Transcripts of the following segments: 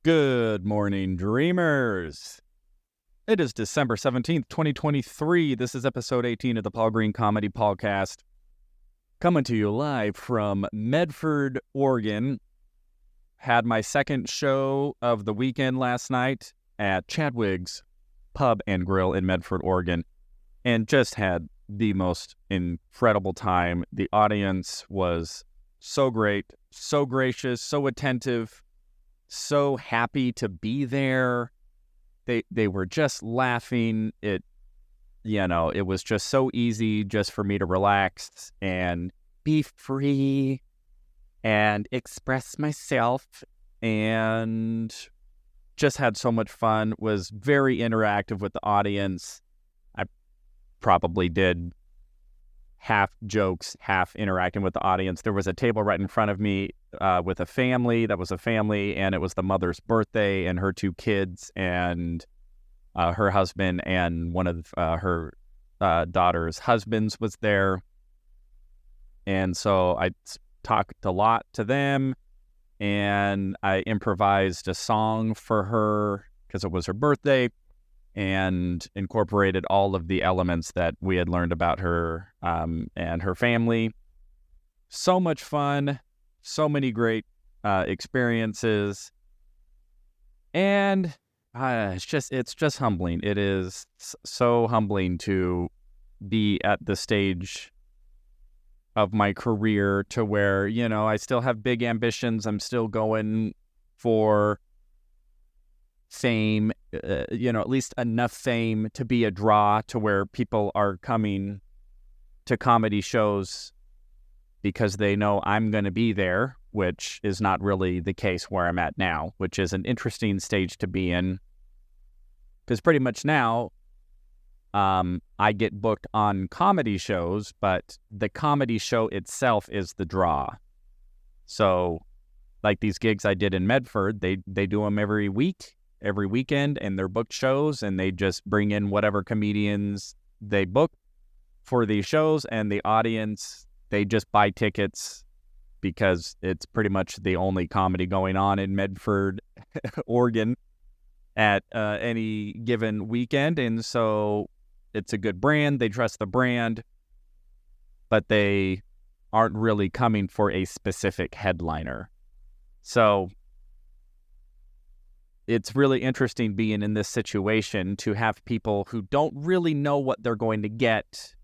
Good morning, dreamers. It is December 17th, 2023. This is episode 18 of the Paul Green Comedy PaulCast. Coming to you live from Medford, Oregon. Had my second show of the weekend last night at Chadwick's Pub and Grill in Medford, Oregon, and just had the most incredible time. The audience was so great, so gracious, so attentive, so happy to be there. They were just laughing. It was just so easy just for me to relax and be free and express myself, and just had so much fun. Was very interactive with the audience. I probably did half jokes, half interacting with the audience. There was a table right in front of me with a family. That was a family, and it was the mother's birthday, and her two kids, and her husband, and one of her daughter's husbands was there. And so I talked a lot to them, and I improvised a song for her because it was her birthday, and incorporated all of the elements that we had learned about her and her family. So much fun, so many great experiences, and it's just humbling. It is so humbling to be at the stage of my career to where, I still have big ambitions. I'm still going for fame, at least enough fame to be a draw to where people are coming to comedy shows because they know I'm going to be there, which is not really the case where I'm at now, which is an interesting stage to be in. Because pretty much now, I get booked on comedy shows, but the comedy show itself is the draw. So, like these gigs I did in Medford, they do them every weekend, and they're booked shows, and they just bring in whatever comedians they book for these shows, and the audience, they just buy tickets because it's pretty much the only comedy going on in Medford, Oregon at any given weekend. And so it's a good brand. They trust the brand, but they aren't really coming for a specific headliner. So it's really interesting being in this situation to have people who don't really know what they're going to get.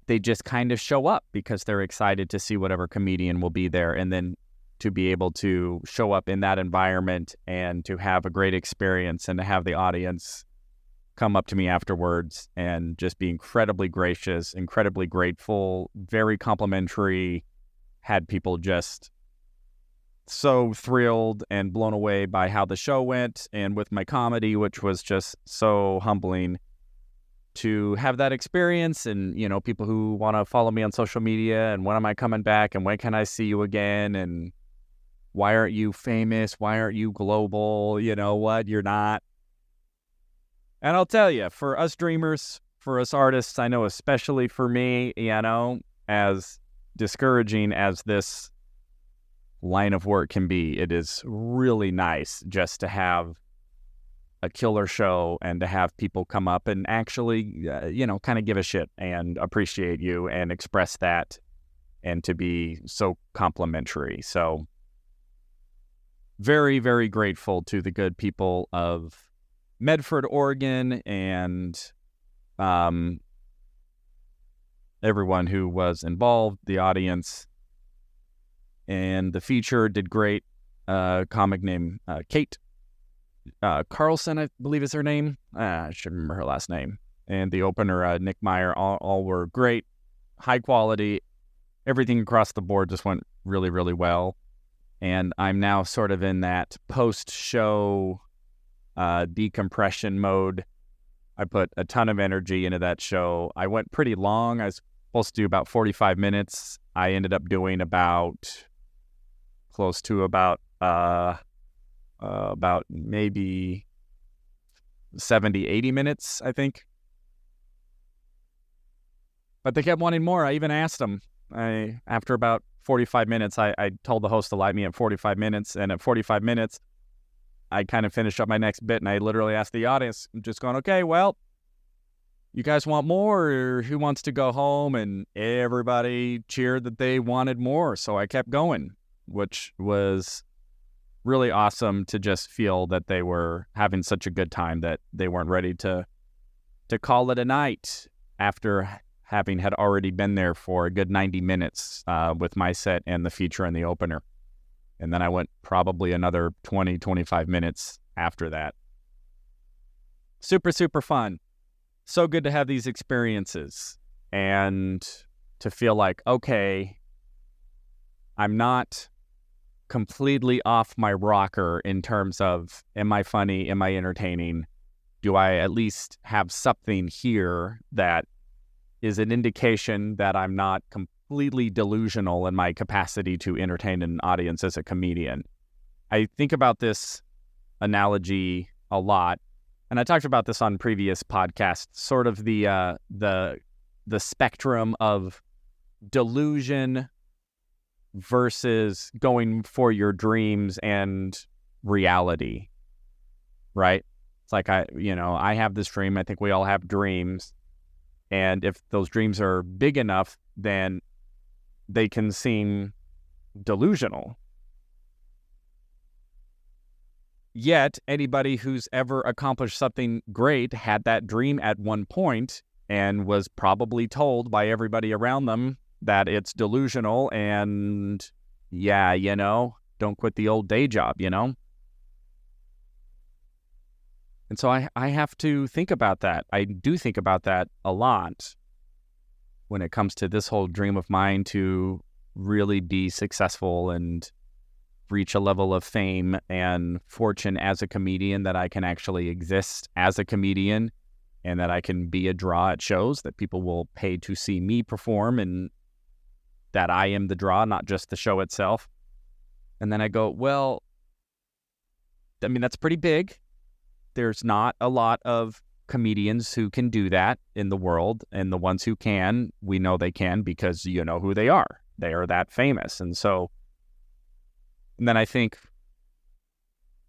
They just kind of show up because they're excited to see whatever comedian will be there, and then to be able to show up in that environment and to have a great experience, and to have the audience come up to me afterwards and just be incredibly gracious, incredibly grateful, very complimentary, had people just so thrilled and blown away by how the show went and with my comedy, which was just so humbling to have that experience. And, people who want to follow me on social media, and when am I coming back, and when can I see you again, and why aren't you famous? Why aren't you global? You know what? You're not. And I'll tell you, for us dreamers, for us artists, I know especially for me, as discouraging as this line of work can be, it is really nice just to have a killer show and to have people come up and actually, kind of give a shit and appreciate you and express that, and to be so complimentary. So very, very grateful to the good people of Medford, Oregon, and everyone who was involved, the audience. And the feature did great. Comic named Kate Carlson, I believe is her name. I should remember her last name. And the opener, Nick Meyer, all were great, high quality. Everything across the board just went really, really well. And I'm now sort of in that post-show decompression mode. I put a ton of energy into that show. I went pretty long. I was supposed to do about 45 minutes. I ended up doing about maybe 70, 80 minutes, I think. But they kept wanting more. I even asked them. After about 45 minutes, I told the host to light me at 45 minutes. And at 45 minutes, I kind of finished up my next bit, and I literally asked the audience, I'm just going, okay, well, you guys want more, or who wants to go home? And everybody cheered that they wanted more, so I kept going, which was really awesome to just feel that they were having such a good time that they weren't ready to call it a night after having had already been there for a good 90 minutes with my set and the feature and the opener. And then I went probably another 20, 25 minutes after that. Super, super fun. So good to have these experiences and to feel like, okay, I'm not completely off my rocker in terms of, am I funny? Am I entertaining? Do I at least have something here that is an indication that I'm not completely delusional in my capacity to entertain an audience as a comedian? I think about this analogy a lot, and I talked about this on previous podcasts, sort of the spectrum of delusion versus going for your dreams and reality, right? It's like, I have this dream. I think we all have dreams. And if those dreams are big enough, then they can seem delusional. Yet, anybody who's ever accomplished something great had that dream at one point and was probably told by everybody around them that it's delusional and, don't quit the old day job, And so I have to think about that. I do think about that a lot when it comes to this whole dream of mine to really be successful and reach a level of fame and fortune as a comedian, that I can actually exist as a comedian and that I can be a draw at shows, that people will pay to see me perform and that I am the draw, not just the show itself. And then I go, well, that's pretty big. There's not a lot of comedians who can do that in the world, and the ones who can, we know they can because you know who they are. They are that famous. And then I think,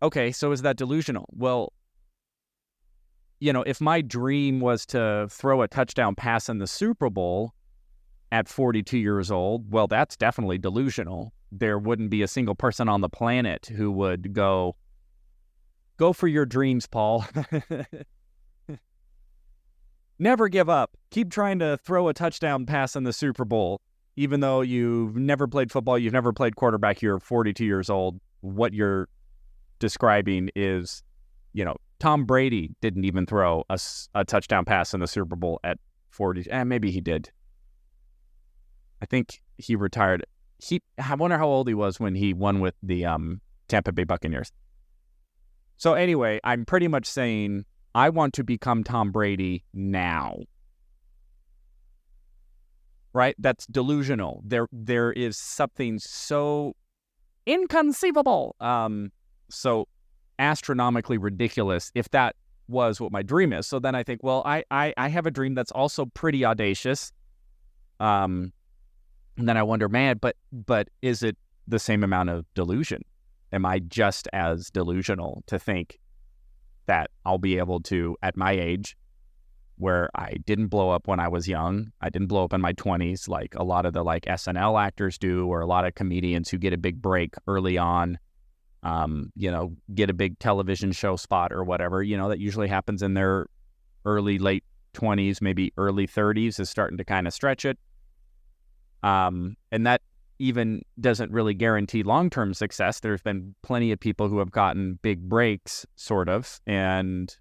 okay, so is that delusional? Well, if my dream was to throw a touchdown pass in the Super Bowl at 42 years old, well, that's definitely delusional. There wouldn't be a single person on the planet who would go for your dreams, Paul. Never give up. Keep trying to throw a touchdown pass in the Super Bowl. Even though you've never played football, you've never played quarterback, you're 42 years old. What you're describing is, Tom Brady didn't even throw a touchdown pass in the Super Bowl at 40. Maybe he did. I think he retired. I wonder how old he was when he won with the Tampa Bay Buccaneers. So anyway, I'm pretty much saying I want to become Tom Brady now. Right? That's delusional. There is something so inconceivable, so astronomically ridiculous if that was what my dream is. So then I think, well, I have a dream that's also pretty audacious. And then I wonder, man, but is it the same amount of delusion? Am I just as delusional to think that I'll be able to, at my age, where I didn't blow up when I was young, I didn't blow up in my 20s like a lot of the SNL actors do, or a lot of comedians who get a big break early on, get a big television show spot or whatever, that usually happens in their late 20s, maybe early 30s is starting to kind of stretch it. And that even doesn't really guarantee long-term success. There's been plenty of people who have gotten big breaks, sort of, and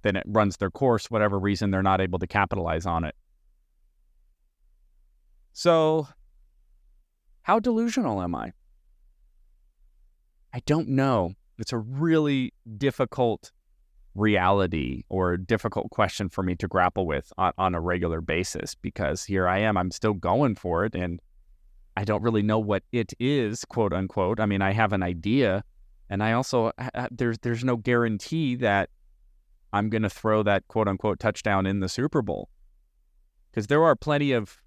then it runs their course, whatever reason they're not able to capitalize on it. So, how delusional am I? I don't know. It's a really difficult reality or difficult question for me to grapple with on a regular basis, because here I am, I'm still going for it, and I don't really know what it is, quote unquote. I mean, I have an idea, and I also, there's no guarantee that I'm going to throw that quote unquote touchdown in the Super Bowl, because there are plenty of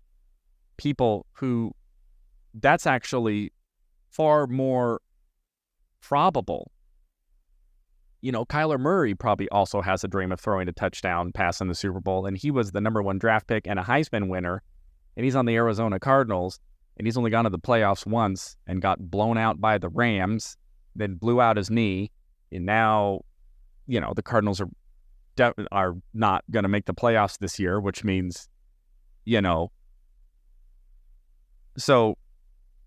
people who that's actually far more probable Kyler Murray probably also has a dream of throwing a touchdown pass in the Super Bowl, and he was the number 1 draft pick and a Heisman winner, and he's on the Arizona Cardinals, and he's only gone to the playoffs once and got blown out by the Rams, then blew out his knee, and now, the Cardinals are not going to make the playoffs this year, which means, so,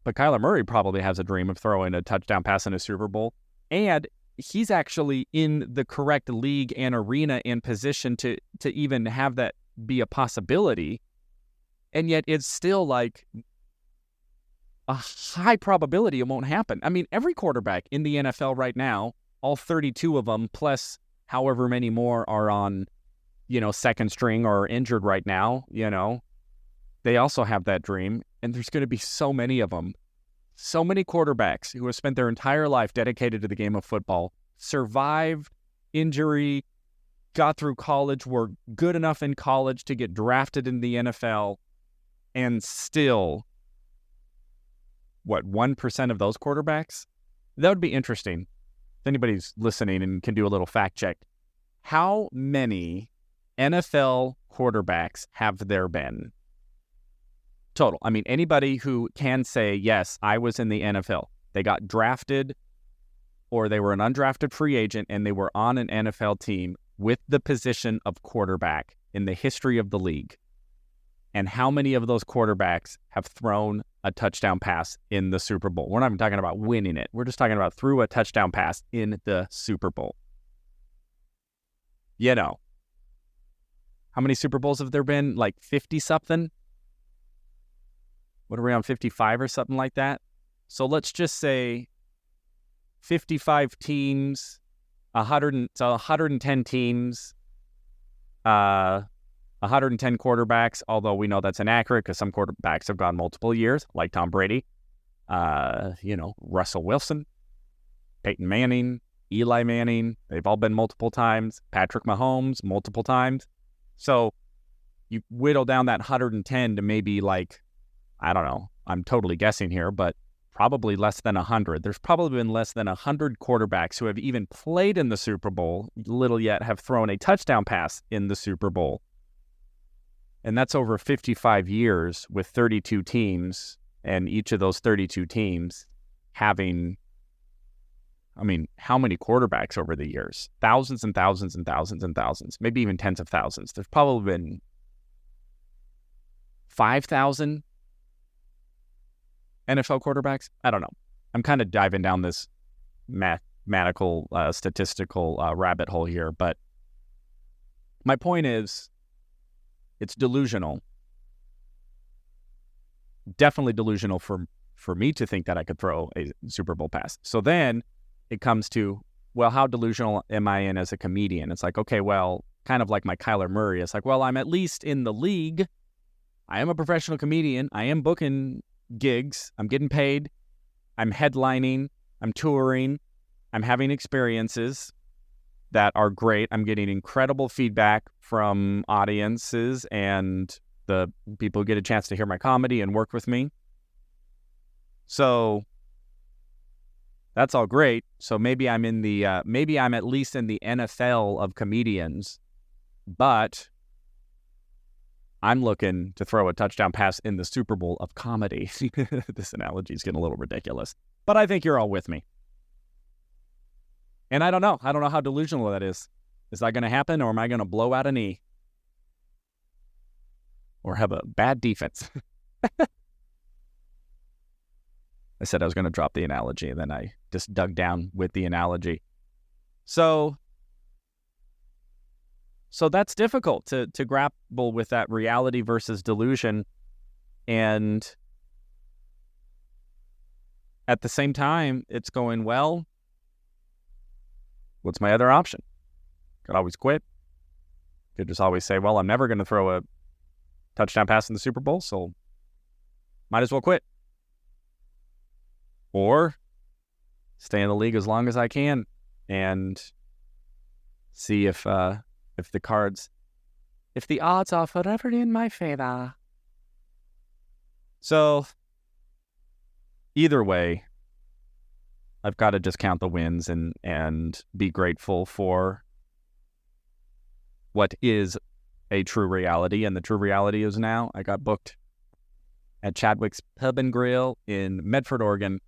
but Kyler Murray probably has a dream of throwing a touchdown pass in a Super Bowl, and he's actually in the correct league and arena and position to even have that be a possibility. And yet it's still like a high probability it won't happen. I mean, every quarterback in the NFL right now, all 32 of them, plus however many more are on, second string or injured right now, they also have that dream. And there's going to be so many of them. So many quarterbacks who have spent their entire life dedicated to the game of football, survived injury, got through college, were good enough in college to get drafted in the NFL, and still, 1% of those quarterbacks? That would be interesting. If anybody's listening and can do a little fact check, how many NFL quarterbacks have there been? Total. I mean, anybody who can say, yes, I was in the NFL. They got drafted or they were an undrafted free agent and they were on an NFL team with the position of quarterback in the history of the league. And how many of those quarterbacks have thrown a touchdown pass in the Super Bowl? We're not even talking about winning it. We're just talking about threw a touchdown pass in the Super Bowl. How many Super Bowls have there been? Like 50-something? What are we on, 55 or something like that? So let's just say 55 teams, 110 teams, 110 quarterbacks, although we know that's inaccurate because some quarterbacks have gone multiple years, like Tom Brady, Russell Wilson, Peyton Manning, Eli Manning. They've all been multiple times. Patrick Mahomes, multiple times. So you whittle down that 110 to maybe I don't know, I'm totally guessing here, but probably less than 100. There's probably been less than 100 quarterbacks who have even played in the Super Bowl, little yet have thrown a touchdown pass in the Super Bowl. And that's over 55 years with 32 teams, and each of those 32 teams having, how many quarterbacks over the years? Thousands and thousands and thousands and thousands, maybe even tens of thousands. There's probably been 5,000 NFL quarterbacks? I don't know. I'm kind of diving down this mathematical, statistical rabbit hole here, but my point is, it's delusional. Definitely delusional for me to think that I could throw a Super Bowl pass. So then it comes to, well, how delusional am I in as a comedian? It's like, okay, well, kind of like my Kyler Murray. It's like, well, I'm at least in the league. I am a professional comedian. I am booking gigs. I'm getting paid. I'm headlining. I'm touring. I'm having experiences that are great. I'm getting incredible feedback from audiences and the people who get a chance to hear my comedy and work with me. So that's all great. So maybe I'm in the maybe I'm at least in the NFL of comedians, but I'm looking to throw a touchdown pass in the Super Bowl of comedy. This analogy is getting a little ridiculous, but I think you're all with me. And I don't know. I don't know how delusional that is. Is that going to happen, or am I going to blow out a knee? Or have a bad defense? I said I was going to drop the analogy, and then I just dug down with the analogy. So that's difficult to grapple with, that reality versus delusion. And at the same time, it's going, well, what's my other option? Could always quit. Could just always say, well, I'm never going to throw a touchdown pass in the Super Bowl, so might as well quit. Or stay in the league as long as I can and see if the odds are forever in my favor. So either way, I've got to just count the wins and be grateful for what is a true reality. And the true reality is now I got booked at Chadwick's Pub and Grill in Medford, Oregon,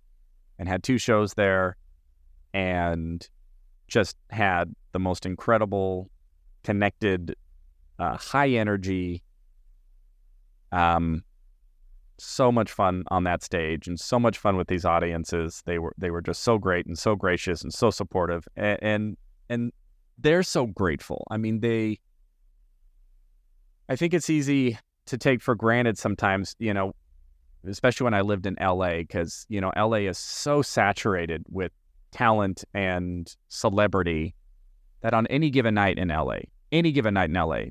and had 2 shows there, and just had the most incredible, connected, high energy, so much fun on that stage, and so much fun with these audiences. They were just so great and so gracious and so supportive, and they're so grateful. I mean, I think it's easy to take for granted sometimes, especially when I lived in LA, because, LA is so saturated with talent and celebrity that on any given night in LA,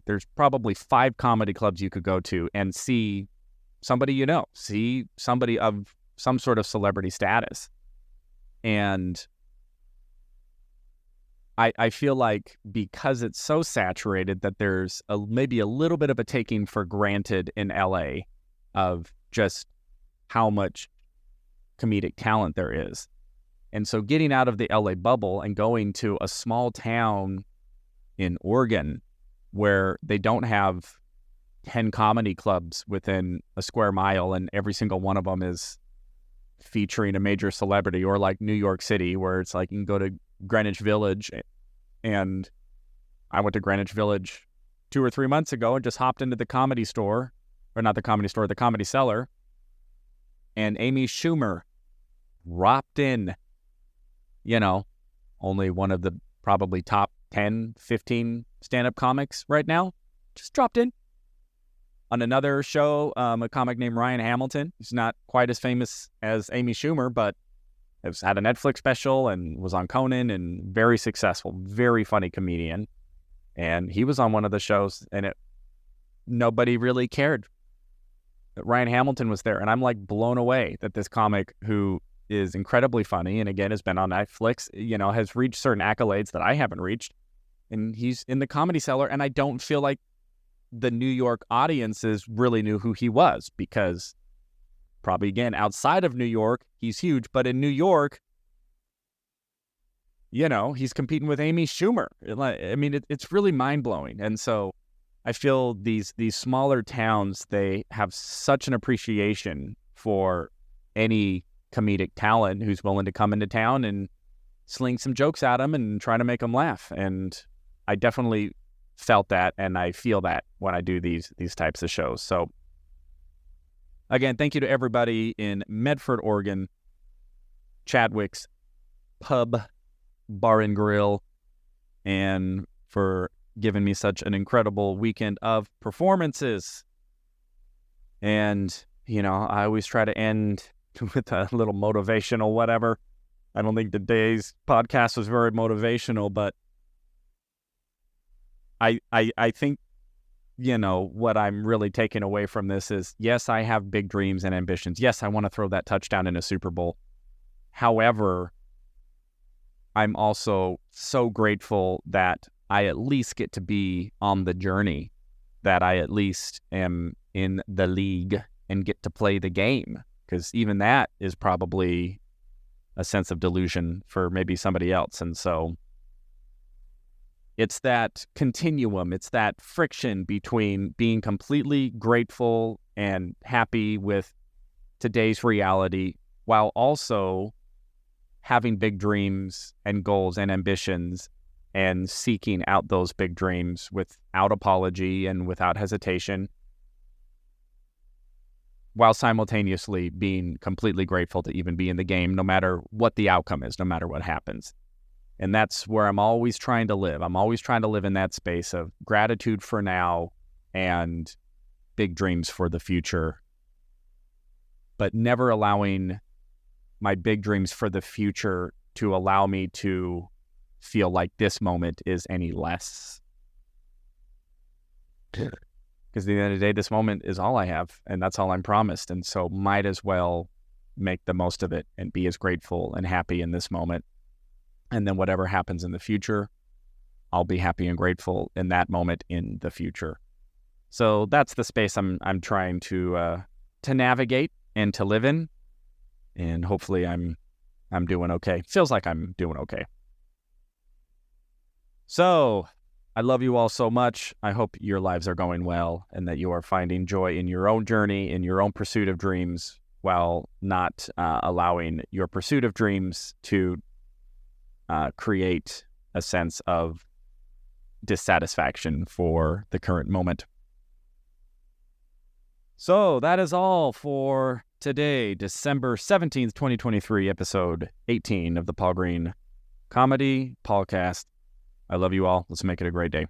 there's probably 5 comedy clubs you could go to and see somebody see somebody of some sort of celebrity status. And I feel like because it's so saturated that there's maybe a little bit of a taking for granted in LA of just how much comedic talent there is. And so getting out of the LA bubble and going to a small town in Oregon where they don't have 10 comedy clubs within a square mile and every single one of them is featuring a major celebrity, or like New York City where it's like you can go to Greenwich Village. And I went to Greenwich Village 2 or 3 months ago and just hopped into the Comedy Store, or not the Comedy Store, the Comedy Cellar, and Amy Schumer dropped in, only one of the probably top 10, 15 stand-up comics right now, just dropped in. On another show, a comic named Ryan Hamilton, who's not quite as famous as Amy Schumer, but has had a Netflix special and was on Conan and very successful, very funny comedian. And he was on one of the shows, and nobody really cared that Ryan Hamilton was there. And I'm like blown away that this comic, who is incredibly funny and again has been on Netflix, has reached certain accolades that I haven't reached. And he's in the Comedy Cellar, and I don't feel like the New York audiences really knew who he was, because probably, again, outside of New York, he's huge. But in New York, he's competing with Amy Schumer. I mean, it's really mind-blowing. And so I feel these smaller towns, they have such an appreciation for any comedic talent who's willing to come into town and sling some jokes at them and try to make them laugh. And I definitely felt that, and I feel that when I do these types of shows. So again, thank you to everybody in Medford, Oregon, Chadwick's Pub, Bar and Grill, and for giving me such an incredible weekend of performances. And, I always try to end with a little motivational whatever. I don't think today's podcast was very motivational, but I think, what I'm really taking away from this is, yes, I have big dreams and ambitions. Yes, I want to throw that touchdown in a Super Bowl. However, I'm also so grateful that I at least get to be on the journey, that I at least am in the league and get to play the game, because even that is probably a sense of delusion for maybe somebody else. And so it's that continuum, it's that friction between being completely grateful and happy with today's reality, while also having big dreams and goals and ambitions and seeking out those big dreams without apology and without hesitation, while simultaneously being completely grateful to even be in the game, no matter what the outcome is, no matter what happens. And that's where I'm always trying to live. I'm always trying to live in that space of gratitude for now and big dreams for the future, but never allowing my big dreams for the future to allow me to feel like this moment is any less. Because at the end of the day, this moment is all I have, and that's all I'm promised. And so might as well make the most of it and be as grateful and happy in this moment. And then whatever happens in the future, I'll be happy and grateful in that moment in the future. So that's the space I'm trying to navigate and to live in. And hopefully I'm I'm doing okay. Feels like I'm doing okay. So, I love you all so much. I hope your lives are going well and that you are finding joy in your own journey, in your own pursuit of dreams, while not allowing your pursuit of dreams to create a sense of dissatisfaction for the current moment. So that is all for today, December 17th, 2023, episode 18 of the Paul Green Comedy PaulCast. I love you all. Let's make it a great day.